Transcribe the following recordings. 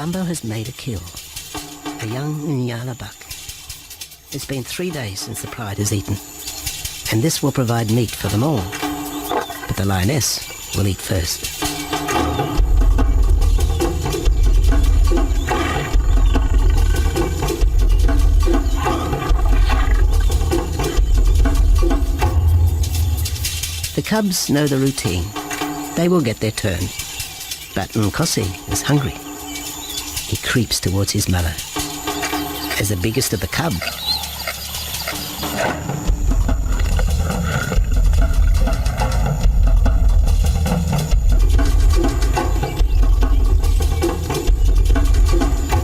Nabambo has made a kill, a young Nyala buck. It's been 3 days since the pride has eaten, and this will provide meat for them all. But the lioness will eat first. The cubs know the routine. They will get their turn. But Nkosi is hungry. He creeps towards his mother. As the biggest of the cub,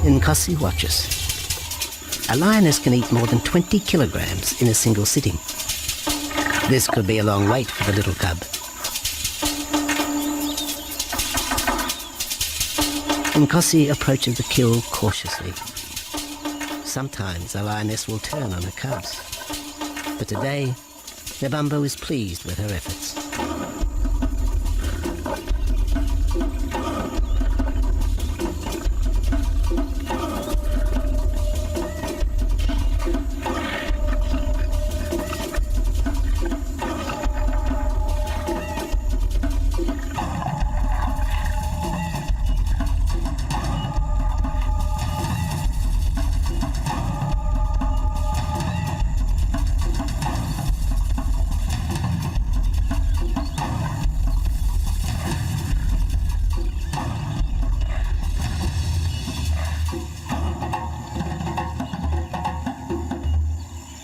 Nkosi watches. A lioness can eat more than 20 kilograms in a single sitting. This could be a long wait for the little cub. Nkosi approaches the kill cautiously. Sometimes a lioness will turn on her cubs, but today Nabambo is pleased with her efforts.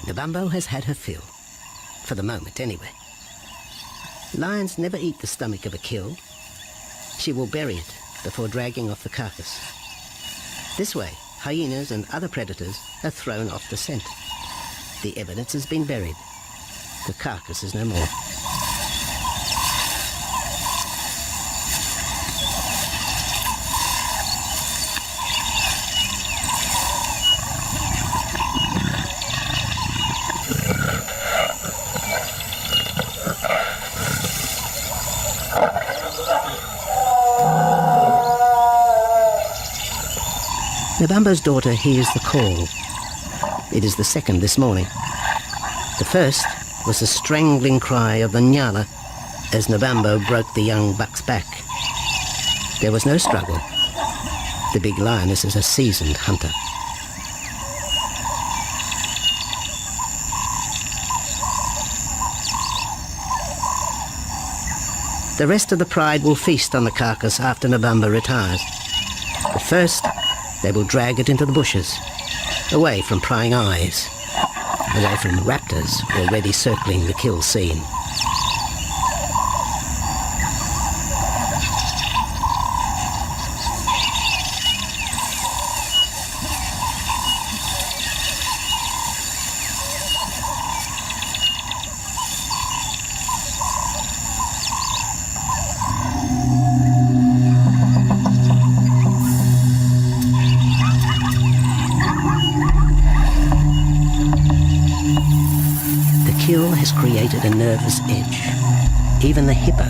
Nabambo has had her fill, for the moment anyway. Lions never eat the stomach of a kill. She will bury it before dragging off the carcass. This way, hyenas and other predators are thrown off the scent. The evidence has been buried. The carcass is no more. Nabambo's daughter hears the call. It is the second this morning. The first was the strangling cry of the Nyala as Nabambo broke the young buck's back. There was no struggle. The big lioness is a seasoned hunter. The rest of the pride will feast on the carcass after Nabambo retires. But first, they will drag it into the bushes, away from prying eyes, away from raptors already circling the kill scene. Has created a nervous edge. Even the hippo,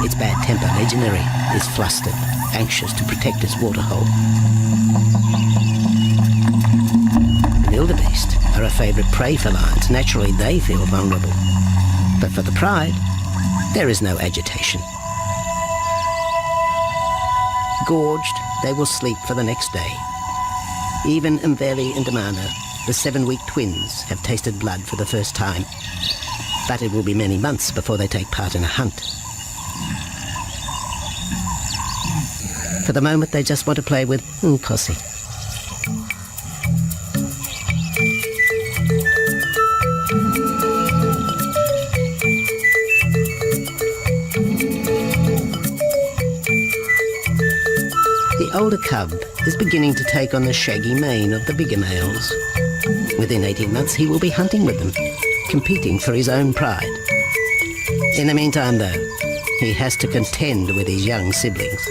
its bad temper legendary, is flustered, anxious to protect its waterhole. Wildebeest are a favourite prey for lions. Naturally, they feel vulnerable. But for the pride, there is no agitation. Gorged, they will sleep for the next day. Even Mveli and Damana, the 7-week twins, have tasted blood for the first time. But it will be many months before they take part in a hunt. For the moment, they just want to play with Nkosi. The older cub is beginning to take on the shaggy mane of the bigger males. Within 18 months, he will be hunting with them, competing for his own pride. In the meantime, though, he has to contend with his young siblings.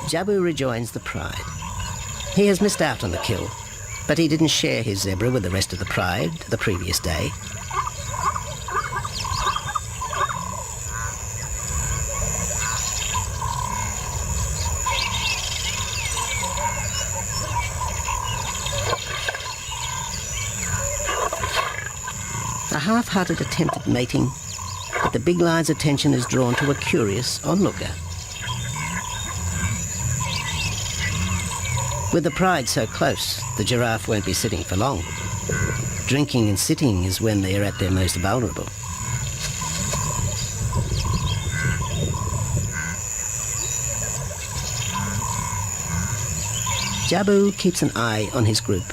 Jabu rejoins the pride. He has missed out on the kill, but he didn't share his zebra with the rest of the pride the previous day. A half-hearted attempt at mating, but the big lion's attention is drawn to a curious onlooker. With the pride so close, the giraffe won't be sitting for long. Drinking and sitting is when they are at their most vulnerable. Jabu keeps an eye on his group.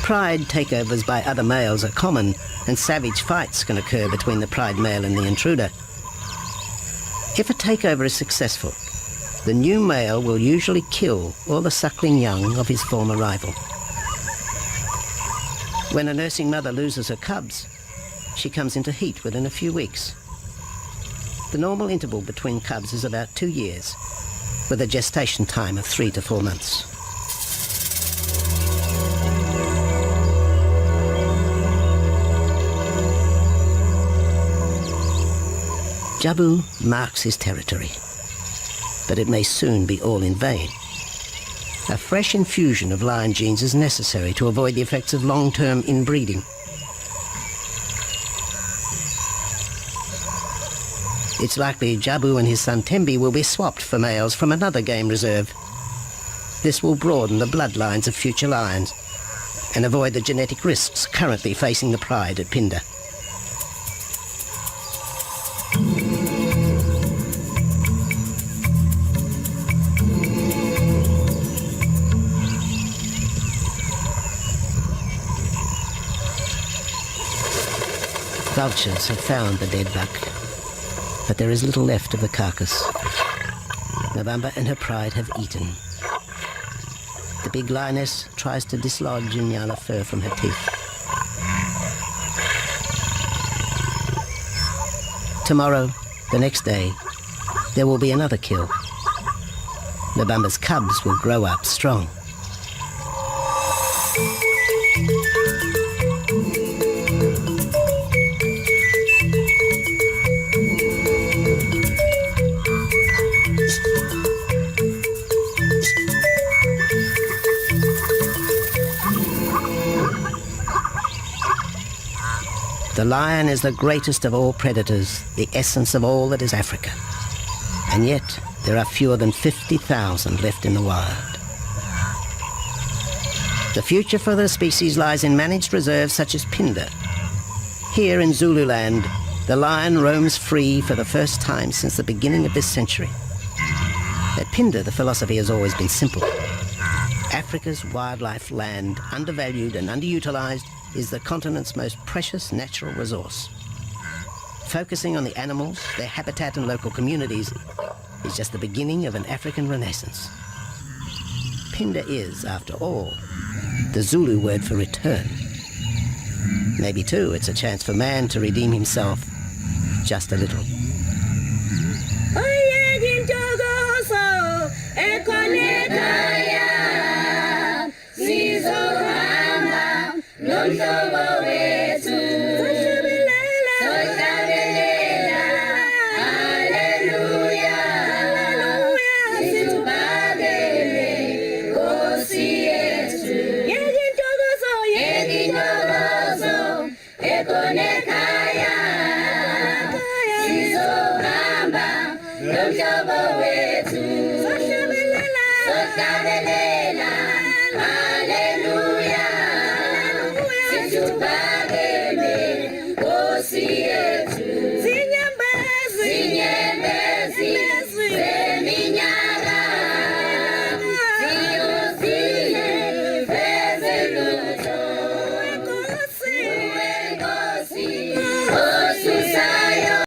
Pride takeovers by other males are common, and savage fights can occur between the pride male and the intruder. If a takeover is successful, the new male will usually kill all the suckling young of his former rival. When a nursing mother loses her cubs, she comes into heat within a few weeks. The normal interval between cubs is about 2 years, with a gestation time of 3 to 4 months. Jabu marks his territory, but it may soon be all in vain. A fresh infusion of lion genes is necessary to avoid the effects of long-term inbreeding. It's likely Jabu and his son Tembi will be swapped for males from another game reserve. This will broaden the bloodlines of future lions and avoid the genetic risks currently facing the pride at Phinda. Vultures have found the dead buck, but there is little left of the carcass. Nabamba and her pride have eaten. The big lioness tries to dislodge Inyala fur from her teeth. Tomorrow, the next day, there will be another kill. Nabamba's cubs will grow up strong. The lion is the greatest of all predators, the essence of all that is Africa. And yet, there are fewer than 50,000 left in the wild. The future for the species lies in managed reserves such as Phinda. Here in Zululand, the lion roams free for the first time since the beginning of this century. At Phinda, the philosophy has always been simple. Africa's wildlife land, undervalued and underutilized, is the continent's most precious natural resource. Focusing on the animals, their habitat and local communities is just the beginning of an African renaissance. Phinda is, after all, the Zulu word for return. Maybe, too, it's a chance for man to redeem himself just a little. Don't